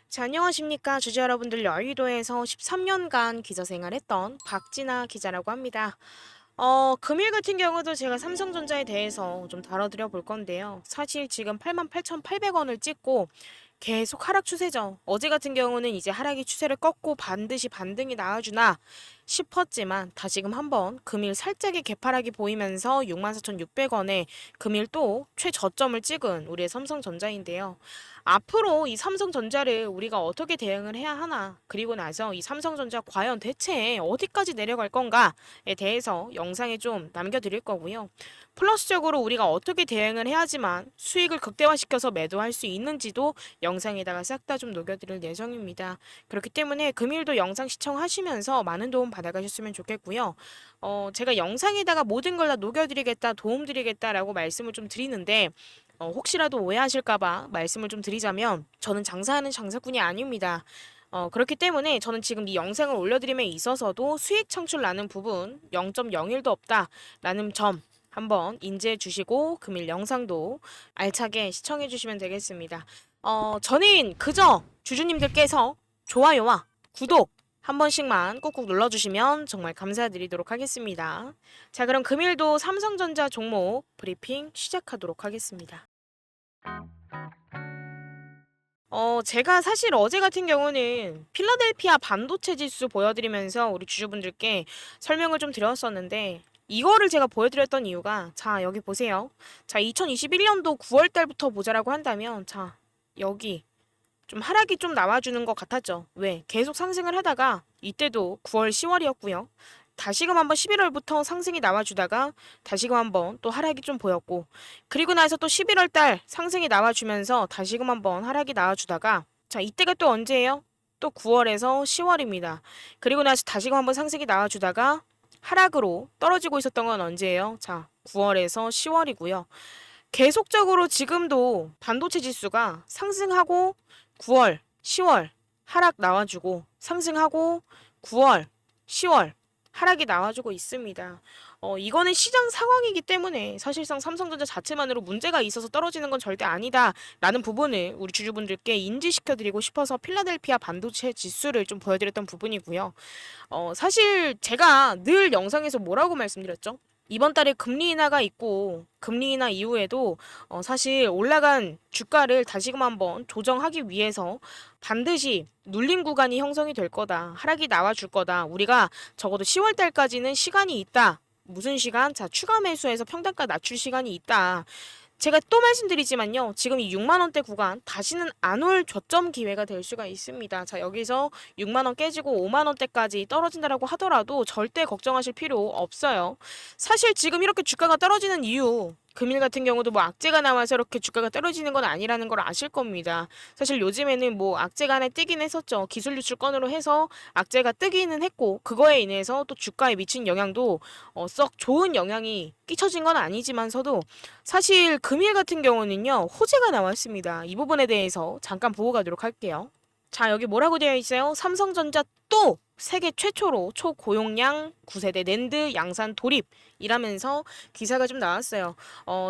자, 안녕하십니까. 주주 여러분들, 여의도에서 13년간 기자 생활했던 박진아 기자라고 합니다. 금일 같은 경우도 제가 삼성전자에 대해서 좀 다뤄드려 볼 건데요. 사실 지금 88,800원을 찍고 계속 하락 추세죠. 어제 같은 경우는 이제 하락의 추세를 꺾고 반드시 반등이 나와주나 싶었지만 다시금 한번 금일 살짝의 개파락이 보이면서 64,600원에 금일 또 최저점을 찍은 우리의 삼성전자인데요. 앞으로 이 삼성전자를 우리가 어떻게 대응을 해야 하나, 그리고 나서 이 삼성전자 과연 대체 어디까지 내려갈 건가에 대해서 영상에 좀 남겨드릴 거고요. 플러스적으로 우리가 어떻게 대응을 해야지만 수익을 극대화시켜서 매도할 수 있는지도 영상에다가 싹 다 좀 녹여드릴 예정입니다. 그렇기 때문에 금일도 영상 시청하시면서 많은 도움 받아가셨으면 좋겠고요. 제가 영상에다가 모든 걸 다 녹여드리겠다, 도움드리겠다라고 말씀을 좀 드리는데 혹시라도 오해하실까봐 말씀을 좀 드리자면 저는 장사하는 장사꾼이 아닙니다. 그렇기 때문에 저는 지금 이 영상을 올려드림에 있어서도 수익 창출 나는 부분 0.01도 없다라는 점 한번 인지해 주시고 금일 영상도 알차게 시청해 주시면 되겠습니다. 저는 그저 주주님들께서 좋아요와 구독 한 번씩만 꾹꾹 눌러주시면 정말 감사드리도록 하겠습니다. 자, 그럼 금일도 삼성전자 종목 브리핑 시작하도록 하겠습니다. 제가 사실 어제 같은 경우는 필라델피아 반도체 지수 보여드리면서 우리 주주분들께 설명을 좀 드렸었는데, 이거를 제가 보여드렸던 이유가, 자, 여기 보세요. 자, 2021년도 9월 달부터 보자라고 한다면, 자, 여기 좀 하락이 좀 나와주는 것 같았죠. 왜? 계속 상승을 하다가, 이때도 9월, 10월이었고요. 다시금 한번 11월부터 상승이 나와주다가 다시금 한번 또 하락이 좀 보였고, 그리고 나서 또 11월 달 상승이 나와주면서 다시금 한번 하락이 나와주다가, 자, 이때가 또 언제예요? 또 9월에서 10월입니다. 그리고 나서 다시금 한번 상승이 나와주다가 하락으로 떨어지고 있었던 건 언제예요? 자, 9월에서 10월이고요. 계속적으로 지금도 반도체 지수가 상승하고 9월, 10월 하락 나와주고 상승하고 9월, 10월 하락이 나와주고 있습니다. 이거는 시장 상황이기 때문에 사실상 삼성전자 자체만으로 문제가 있어서 떨어지는 건 절대 아니다라는 부분을 우리 주주분들께 인지시켜드리고 싶어서 필라델피아 반도체 지수를 좀 보여드렸던 부분이고요. 사실 제가 늘 영상에서 뭐라고 말씀드렸죠? 이번 달에 금리 인하가 있고 금리 인하 이후에도 사실 올라간 주가를 다시금 한번 조정하기 위해서 반드시 눌림 구간이 형성이 될 거다. 하락이 나와 줄 거다. 우리가 적어도 10월 달까지는 시간이 있다. 무슨 시간? 자, 추가 매수해서 평단가 낮출 시간이 있다. 제가 또 말씀드리지만요. 지금 이 6만 원대 구간 다시는 안 올 저점 기회가 될 수가 있습니다. 자, 여기서 6만 원 깨지고 5만 원대까지 떨어진다라고 하더라도 절대 걱정하실 필요 없어요. 사실 지금 이렇게 주가가 떨어지는 이유 금일 같은 경우도 뭐 악재가 나와서 이렇게 주가가 떨어지는 건 아니라는 걸 아실 겁니다. 사실 요즘에는 뭐 악재가 하나 뜨긴 했었죠. 기술 유출 건으로 해서 악재가 뜨기는 했고 그거에 인해서 또 주가에 미친 영향도 썩 좋은 영향이 끼쳐진 건 아니지만서도 사실 금일 같은 경우는요 호재가 나왔습니다. 이 부분에 대해서 잠깐 보고 가도록 할게요. 자, 여기 뭐라고 되어 있어요? 삼성전자 또 세계 최초로 초고용량 9세대 낸드 양산 돌입이라면서 기사가 좀 나왔어요.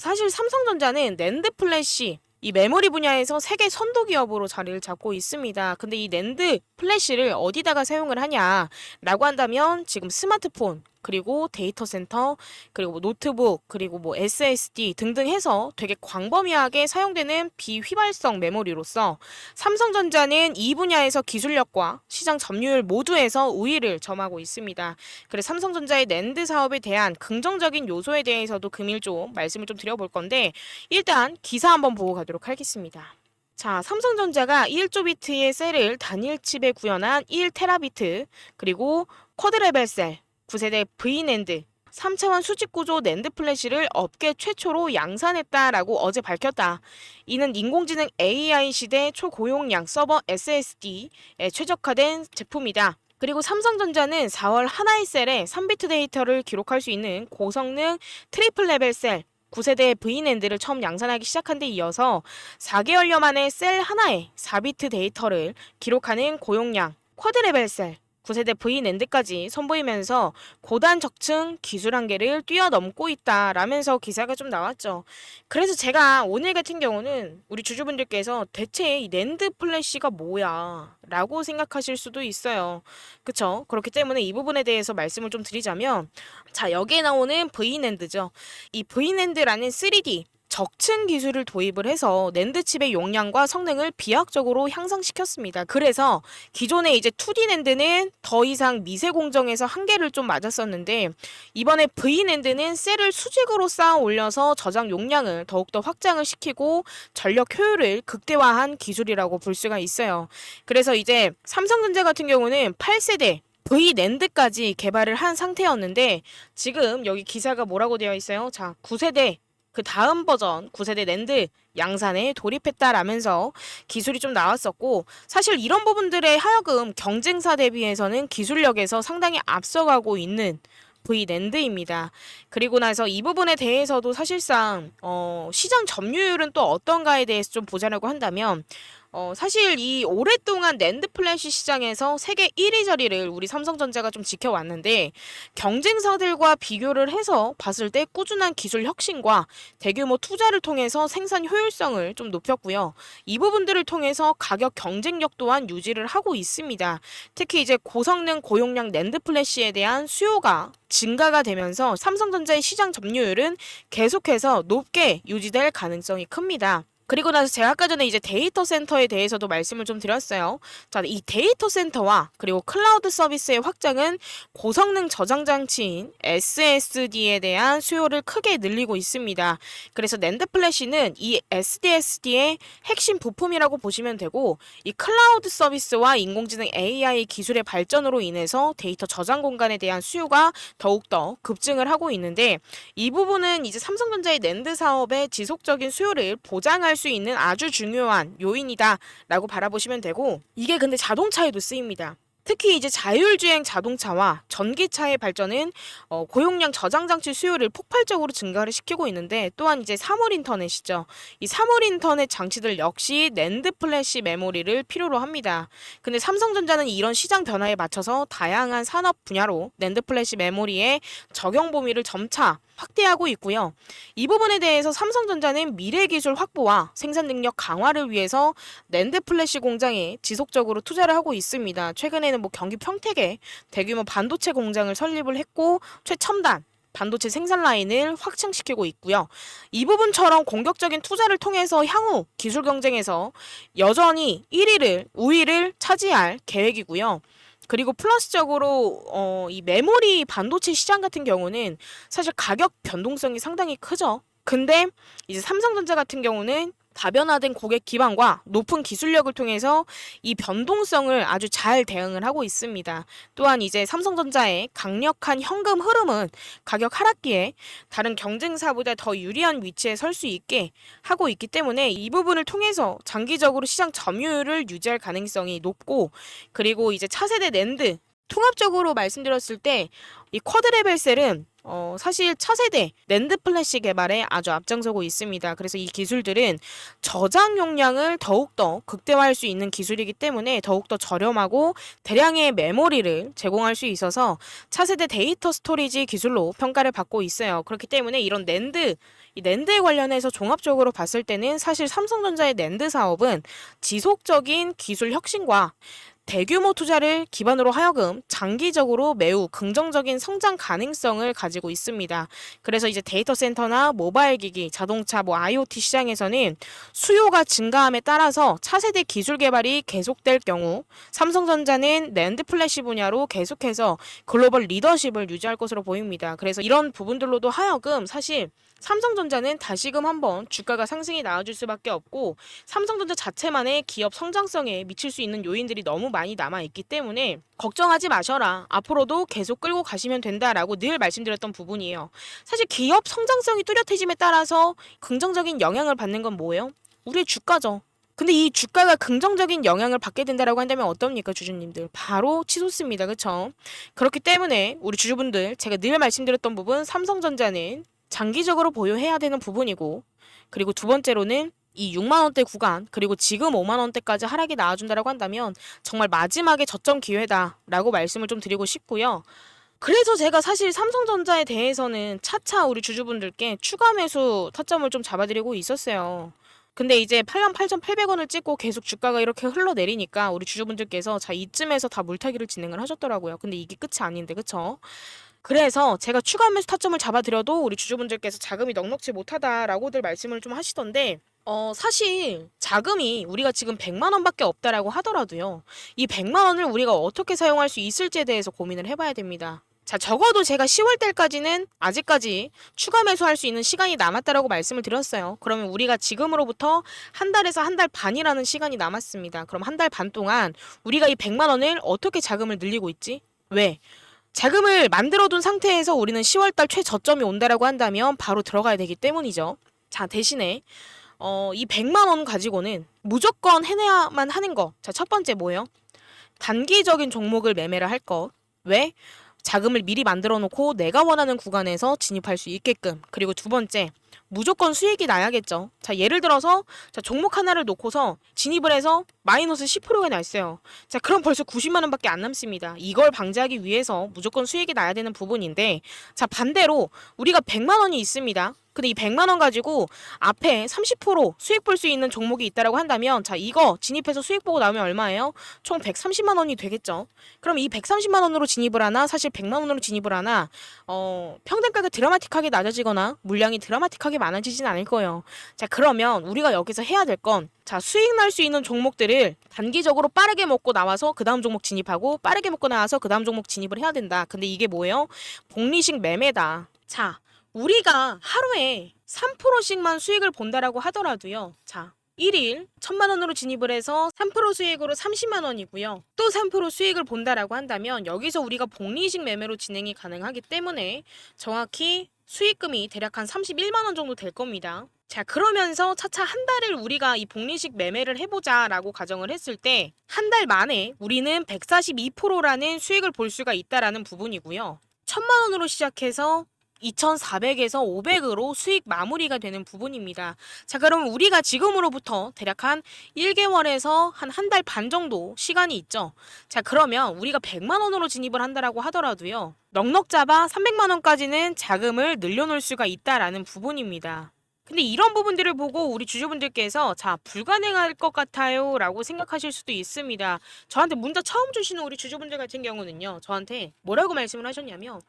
사실 삼성전자는 낸드 플래시 이 메모리 분야에서 세계 선도 기업으로 자리를 잡고 있습니다. 근데 이 낸드 플래시를 어디다가 사용을 하냐라고 한다면 지금 스마트폰 그리고 데이터 센터 그리고 뭐 노트북 그리고 뭐 SSD 등등 해서 되게 광범위하게 사용되는 비휘발성 메모리로서 삼성전자는 이 분야에서 기술력과 시장 점유율 모두에서 우위를 점하고 있습니다. 그래서 삼성전자의 낸드 사업에 대한 긍정적인 요소에 대해서도 금일 좀 말씀을 좀 드려볼 건데 일단 기사 한번 보고 가도록 하겠습니다. 자, 삼성전자가 1조 비트의 셀을 단일 칩에 구현한 1테라비트 그리고 쿼드레벨 셀 9세대 V낸드 3차원 수직 구조 낸드 플래시를 업계 최초로 양산했다라고 어제 밝혔다. 이는 인공지능 AI 시대 초고용량 서버 SSD에 최적화된 제품이다. 그리고 삼성전자는 4월 하나의 셀에 3비트 데이터를 기록할 수 있는 고성능 트리플 레벨 셀 9세대 V낸드를 처음 양산하기 시작한 데 이어서 4개월여 만에 셀 하나에 4비트 데이터를 기록하는 고용량 쿼드레벨 셀 9세대 V낸드까지 선보이면서 고단 적층 기술 한계를 뛰어넘고 있다라면서 기사가 좀 나왔죠. 그래서 제가 오늘 같은 경우는 우리 주주분들께서 대체 이 낸드 플래시가 뭐야? 라고 생각하실 수도 있어요. 그쵸? 그렇기 때문에 이 부분에 대해서 말씀을 좀 드리자면, 자, 여기에 나오는 V낸드죠. 이 V낸드라는 3D 적층 기술을 도입을 해서 낸드 칩의 용량과 성능을 비약적으로 향상시켰습니다. 그래서 기존의 이제 2D 낸드는 더 이상 미세 공정에서 한계를 좀 맞았었는데, 이번에 V 낸드는 셀을 수직으로 쌓아 올려서 저장 용량을 더욱더 확장을 시키고 전력 효율을 극대화한 기술이라고 볼 수가 있어요. 그래서 이제 삼성전자 같은 경우는 8세대 V낸드까지 개발을 한 상태였는데, 지금 여기 기사가 뭐라고 되어 있어요? 자, 9세대 그 다음 버전 9세대 낸드 양산에 돌입했다라면서 기술이 좀 나왔었고, 사실 이런 부분들에 하여금 경쟁사 대비해서는 기술력에서 상당히 앞서가고 있는 V낸드입니다. 그리고 나서 이 부분에 대해서도 사실상 시장 점유율은 또 어떤가에 대해서 좀 보자라고 한다면, 사실 이 오랫동안 낸드 플래시 시장에서 세계 1위 자리를 우리 삼성전자가 좀 지켜왔는데, 경쟁사들과 비교를 해서 봤을 때 꾸준한 기술 혁신과 대규모 투자를 통해서 생산 효율성을 좀 높였고요. 이 부분들을 통해서 가격 경쟁력 또한 유지를 하고 있습니다. 특히 이제 고성능 고용량 낸드 플래시에 대한 수요가 증가가 되면서 삼성전자의 시장 점유율은 계속해서 높게 유지될 가능성이 큽니다. 그리고 나서 제가 아까 전에 이제 데이터 센터에 대해서도 말씀을 좀 드렸어요. 자, 이 데이터 센터와 그리고 클라우드 서비스의 확장은 고성능 저장 장치인 SSD에 대한 수요를 크게 늘리고 있습니다. 그래서 낸드 플래시는 이 SDSD의 핵심 부품이라고 보시면 되고, 이 클라우드 서비스와 인공지능 AI 기술의 발전으로 인해서 데이터 저장 공간에 대한 수요가 더욱더 급증을 하고 있는데, 이 부분은 이제 삼성전자의 낸드 사업의 지속적인 수요를 보장할 수 있는 아주 중요한 요인이다라고 바라보시면 되고, 이게 근데 자동차에도 쓰입니다. 특히 이제 자율주행 자동차와 전기차의 발전은 고용량 저장 장치 수요를 폭발적으로 증가를 시키고 있는데, 또한 이제 사물 인터넷이죠. 이 사물 인터넷 장치들 역시 낸드 플래시 메모리를 필요로 합니다. 근데 삼성전자는 이런 시장 변화에 맞춰서 다양한 산업 분야로 낸드 플래시 메모리의 적용 범위를 점차 확대하고 있고요. 이 부분에 대해서 삼성전자는 미래 기술 확보와 생산 능력 강화를 위해서 낸드 플래시 공장에 지속적으로 투자를 하고 있습니다. 최근에는 뭐 경기 평택에 대규모 반도체 공장을 설립을 했고, 최첨단 반도체 생산 라인을 확장시키고 있고요. 이 부분처럼 공격적인 투자를 통해서 향후 기술 경쟁에서 여전히 1위를, 우위를 차지할 계획이고요. 그리고 플러스적으로 이 메모리 반도체 시장 같은 경우는 사실 가격 변동성이 상당히 크죠. 근데 이제 삼성전자 같은 경우는 다변화된 고객 기반과 높은 기술력을 통해서 이 변동성을 아주 잘 대응을 하고 있습니다. 또한 이제 삼성전자의 강력한 현금 흐름은 가격 하락기에 다른 경쟁사보다 더 유리한 위치에 설 수 있게 하고 있기 때문에, 이 부분을 통해서 장기적으로 시장 점유율을 유지할 가능성이 높고, 그리고 이제 차세대 낸드 통합적으로 말씀드렸을 때 이 쿼드레벨 셀은 사실 차세대 낸드 플래시 개발에 아주 앞장서고 있습니다. 그래서 이 기술들은 저장 용량을 더욱더 극대화할 수 있는 기술이기 때문에 더욱더 저렴하고 대량의 메모리를 제공할 수 있어서 차세대 데이터 스토리지 기술로 평가를 받고 있어요. 그렇기 때문에 이런 이 낸드에 관련해서 종합적으로 봤을 때는 사실 삼성전자의 낸드 사업은 지속적인 기술 혁신과 대규모 투자를 기반으로 하여금 장기적으로 매우 긍정적인 성장 가능성을 가지고 있습니다. 그래서 이제 데이터 센터나 모바일 기기, 자동차, IoT 시장에서는 수요가 증가함에 따라서 차세대 기술 개발이 계속될 경우 삼성전자는 낸드 플래시 분야로 계속해서 글로벌 리더십을 유지할 것으로 보입니다. 그래서 이런 부분들로도 하여금 사실 삼성전자는 다시금 한번 주가가 상승이 나와줄 수밖에 없고, 삼성전자 자체만의 기업 성장성에 미칠 수 있는 요인들이 너무 많이 남아있기 때문에 걱정하지 마셔라, 앞으로도 계속 끌고 가시면 된다라고 늘 말씀드렸던 부분이에요. 사실 기업 성장성이 뚜렷해짐에 따라서 긍정적인 영향을 받는 건 뭐예요? 우리의 주가죠. 근데 이 주가가 긍정적인 영향을 받게 된다라고 한다면 어떻습니까, 주주님들? 바로 치솟습니다. 그쵸? 그렇기 때문에 우리 주주분들, 제가 늘 말씀드렸던 부분, 삼성전자는 장기적으로 보유해야 되는 부분이고, 그리고 두 번째로는 이 6만 원대 구간 그리고 지금 5만 원대까지 하락이 나와준다라고 한다면 정말 마지막에 저점 기회다라고 말씀을 좀 드리고 싶고요. 그래서 제가 사실 삼성전자에 대해서는 차차 우리 주주분들께 추가 매수 타점을 좀 잡아드리고 있었어요. 근데 이제 88,800원을 찍고 계속 주가가 이렇게 흘러내리니까 우리 주주분들께서 자 이쯤에서 다 물타기를 진행을 하셨더라고요. 근데 이게 끝이 아닌데 그쵸? 그래서 제가 추가 매수 타점을 잡아드려도 우리 주주분들께서 자금이 넉넉지 못하다라고들 말씀을 좀 하시던데 사실 자금이 우리가 지금 100만 원밖에 없다라고 하더라도요. 이 100만 원을 우리가 어떻게 사용할 수 있을지에 대해서 고민을 해봐야 됩니다. 자, 적어도 제가 10월 달까지는 아직까지 추가 매수할 수 있는 시간이 남았다라고 말씀을 드렸어요. 그러면 우리가 지금으로부터 한 달에서 한 달 반이라는 시간이 남았습니다. 그럼 한 달 반 동안 우리가 이 100만 원을 어떻게 자금을 늘리고 있지? 왜? 자금을 만들어둔 상태에서 우리는 10월달 최저점이 온다라고 한다면 바로 들어가야 되기 때문이죠. 자, 대신에 이 100만 원 가지고는 무조건 해내야만 하는 거. 자, 첫 번째 뭐예요? 단기적인 종목을 매매를 할 것. 왜? 자금을 미리 만들어 놓고 내가 원하는 구간에서 진입할 수 있게끔. 그리고 두 번째, 무조건 수익이 나야겠죠. 자, 예를 들어서 자, 종목 하나를 놓고서 진입을 해서 마이너스 10%가 났어요. 자, 그럼 벌써 90만 원밖에 안 남습니다. 이걸 방지하기 위해서 무조건 수익이 나야 되는 부분인데 자, 반대로 우리가 100만 원이 있습니다. 근데 이 100만 원 가지고 앞에 30% 수익 볼 수 있는 종목이 있다라고 한다면 자, 이거 진입해서 수익 보고 나오면 얼마예요? 총 130만 원이 되겠죠. 그럼 이 130만 원으로 진입을 하나 사실 100만 원으로 진입을 하나 평단가가 드라마틱하게 낮아지거나 물량이 드라마틱하게 많아지진 않을 거예요. 자, 그러면 우리가 여기서 해야 될 건 자, 수익 날 수 있는 종목들을 단기적으로 빠르게 먹고 나와서 그 다음 종목 진입하고 빠르게 먹고 나와서 그 다음 종목 진입을 해야 된다. 근데 이게 뭐예요? 복리식 매매다. 자, 우리가 하루에 3%씩만 수익을 본다라고 하더라도요. 자, 1일 1000만 원으로 진입을 해서 3% 수익으로 30만 원이고요. 또 3% 수익을 본다라고 한다면 여기서 우리가 복리식 매매로 진행이 가능하기 때문에 정확히 수익금이 대략 한 31만 원 정도 될 겁니다. 자, 그러면서 차차 한 달을 우리가 이 복리식 매매를 해보자라고 가정을 했을 때 한 달 만에 우리는 142%라는 수익을 볼 수가 있다라는 부분이고요. 1000만 원으로 시작해서 2,400에서 500으로 수익 마무리가 되는 부분입니다. 자, 그럼 우리가 지금으로부터 대략 한 1개월에서 한 달 반 정도 시간이 있죠. 자, 그러면 우리가 100만 원으로 진입을 한다라고 하더라도요. 넉넉 잡아 300만 원까지는 자금을 늘려놓을 수가 있다라는 부분입니다. 근데 이런 부분들을 보고 우리 주주분들께서 자, 불가능할 것 같아요 라고 생각하실 수도 있습니다. 저한테 문자 처음 주시는 우리 주주분들 같은 경우는요. 저한테 뭐라고 말씀을 하셨냐면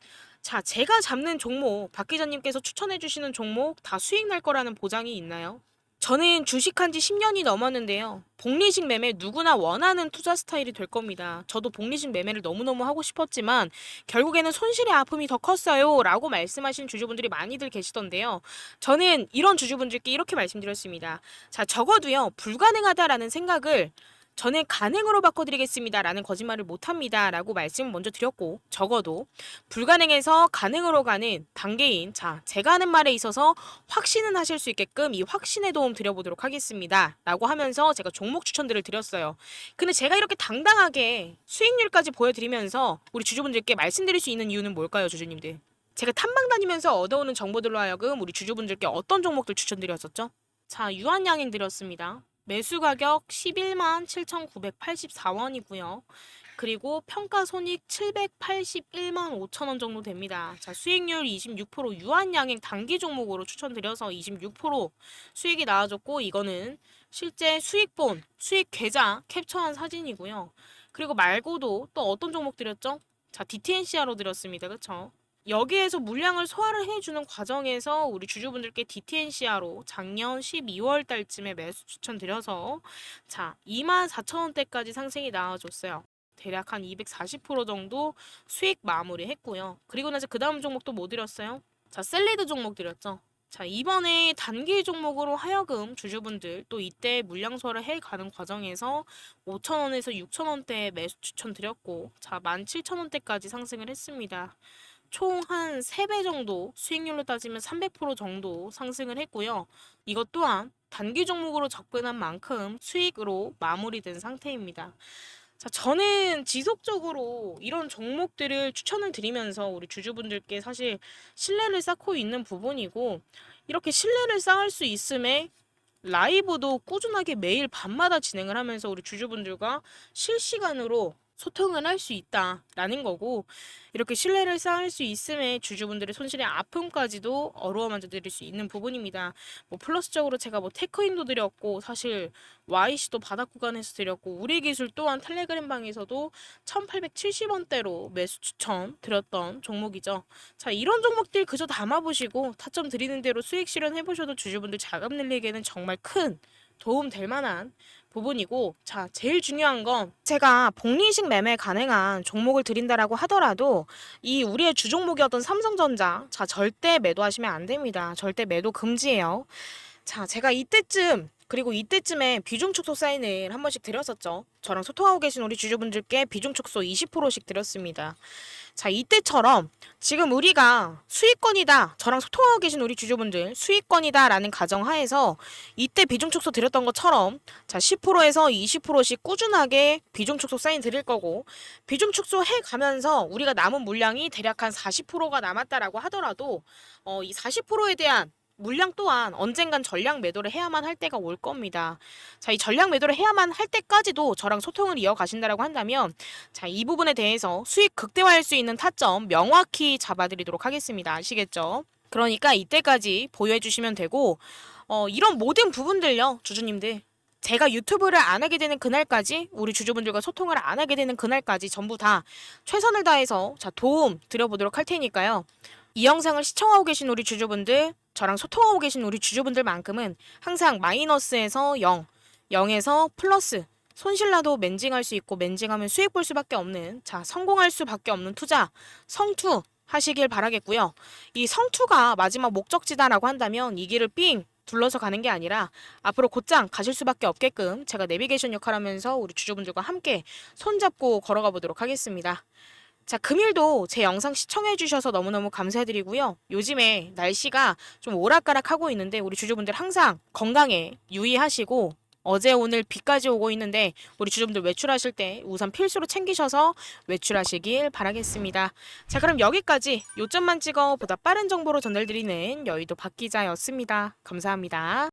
자, 제가 잡는 종목, 박 기자님께서 추천해 주시는 종목 다 수익 날 거라는 보장이 있나요? 저는 주식한 지 10년이 넘었는데요. 복리식 매매 누구나 원하는 투자 스타일이 될 겁니다. 저도 복리식 매매를 너무너무 하고 싶었지만 결국에는 손실의 아픔이 더 컸어요 라고 말씀하신 주주분들이 많이들 계시던데요. 저는 이런 주주분들께 이렇게 말씀드렸습니다. 자, 적어도요. 불가능하다라는 생각을 저는 가능으로 바꿔드리겠습니다 라는 거짓말을 못합니다 라고 말씀을 먼저 드렸고 적어도 불가능해서 가능으로 가는 단계인 자, 제가 하는 말에 있어서 확신은 하실 수 있게끔 이 확신의 도움 드려보도록 하겠습니다 라고 하면서 제가 종목 추천들을 드렸어요. 근데 제가 이렇게 당당하게 수익률까지 보여드리면서 우리 주주분들께 말씀드릴 수 있는 이유는 뭘까요, 주주님들? 제가 탐방 다니면서 얻어오는 정보들로 하여금 우리 주주분들께 어떤 종목들 추천드렸었죠? 자, 유한양행 드렸습니다. 매수 가격 11만 7,984원이고요. 그리고 평가 손익 781만 5천 원 정도 됩니다. 자, 수익률 26% 유한양행 단기 종목으로 추천드려서 26% 수익이 나와줬고 이거는 실제 수익본, 수익 계좌 캡처한 사진이고요. 그리고 말고도 또 어떤 종목 드렸죠? 자, DTNCR로 드렸습니다. 그쵸? 여기에서 물량을 소화를 해주는 과정에서 우리 주주분들께 DTNCR로 작년 12월 달쯤에 매수 추천드려서 자 24,000원대까지 상승이 나와줬어요. 대략 한 240% 정도 수익 마무리 했고요. 그리고 나서 그 다음 종목도 뭐 드렸어요? 자, 셀리드 종목 드렸죠. 자, 이번에 단기 종목으로 하여금 주주분들 또 이때 물량 소화를 해가는 과정에서 5,000원에서 6,000원대 매수 추천드렸고 자 17,000원대까지 상승을 했습니다. 총 한 3배 정도 수익률로 따지면 300% 정도 상승을 했고요. 이것 또한 단기 종목으로 접근한 만큼 수익으로 마무리된 상태입니다. 자, 저는 지속적으로 이런 종목들을 추천을 드리면서 우리 주주분들께 사실 신뢰를 쌓고 있는 부분이고 이렇게 신뢰를 쌓을 수 있음에 라이브도 꾸준하게 매일 밤마다 진행을 하면서 우리 주주분들과 실시간으로 소통을 할 수 있다라는 거고, 이렇게 신뢰를 쌓을 수 있음에 주주분들의 손실의 아픔까지도 어루만져 드릴 수 있는 부분입니다. 뭐 플러스적으로 제가 뭐 테크인도 드렸고, 사실 YC도 바닥 구간에서 드렸고, 우리 기술 또한 텔레그램 방에서도 1870원대로 매수 추천 드렸던 종목이죠. 자, 이런 종목들 그저 담아보시고 타점 드리는 대로 수익 실현해보셔도 주주분들 자금 늘리기에는 정말 큰 도움 될 만한 부분이고, 자, 제일 중요한 건 제가 복리식 매매 가능한 종목을 드린다라고 하더라도 이 우리의 주종목이었던 삼성전자, 자, 절대 매도하시면 안 됩니다. 절대 매도 금지예요. 자, 제가 이때쯤 그리고 이때쯤에 비중 축소 사인을 한 번씩 드렸었죠. 저랑 소통하고 계신 우리 주주분들께 비중 축소 20%씩 드렸습니다. 자, 이때처럼 지금 우리가 수익권이다. 저랑 소통하고 계신 우리 주주분들 수익권이다 라는 가정하에서 이때 비중 축소 드렸던 것처럼 자, 10%에서 20%씩 꾸준하게 비중 축소 사인 드릴 거고, 비중 축소 해 가면서 우리가 남은 물량이 대략 한 40%가 남았다라고 하더라도 이 40%에 대한 물량 또한 언젠간 전량 매도를 해야만 할 때가 올 겁니다. 자, 이 전량 매도를 해야만 할 때까지도 저랑 소통을 이어가신다라고 한다면, 자, 이 부분에 대해서 수익 극대화할 수 있는 타점 명확히 잡아드리도록 하겠습니다. 아시겠죠? 그러니까 이때까지 보유해 주시면 되고, 이런 모든 부분들요, 주주님들. 제가 유튜브를 안 하게 되는 그날까지, 우리 주주분들과 소통을 안 하게 되는 그날까지 전부 다 최선을 다해서 자, 도움 드려보도록 할 테니까요. 이 영상을 시청하고 계신 우리 주주분들, 저랑 소통하고 계신 우리 주주분들만큼은 항상 마이너스에서 0, 0에서 플러스, 손실나도 맨징할 수 있고 맨징하면 수익 볼 수밖에 없는, 자, 성공할 수밖에 없는 투자, 성투 하시길 바라겠고요. 이 성투가 마지막 목적지다라고 한다면 이 길을 삥 둘러서 가는 게 아니라 앞으로 곧장 가실 수밖에 없게끔 제가 내비게이션 역할하면서 우리 주주분들과 함께 손잡고 걸어가 보도록 하겠습니다. 자, 금일도 제 영상 시청해주셔서 너무너무 감사드리고요. 요즘에 날씨가 좀 오락가락하고 있는데 우리 주주분들 항상 건강에 유의하시고, 어제 오늘 비까지 오고 있는데 우리 주주분들 외출하실 때 우산 필수로 챙기셔서 외출하시길 바라겠습니다. 자, 그럼 여기까지 요점만 찍어 보다 빠른 정보로 전달드리는 여의도 박 기자였습니다. 감사합니다.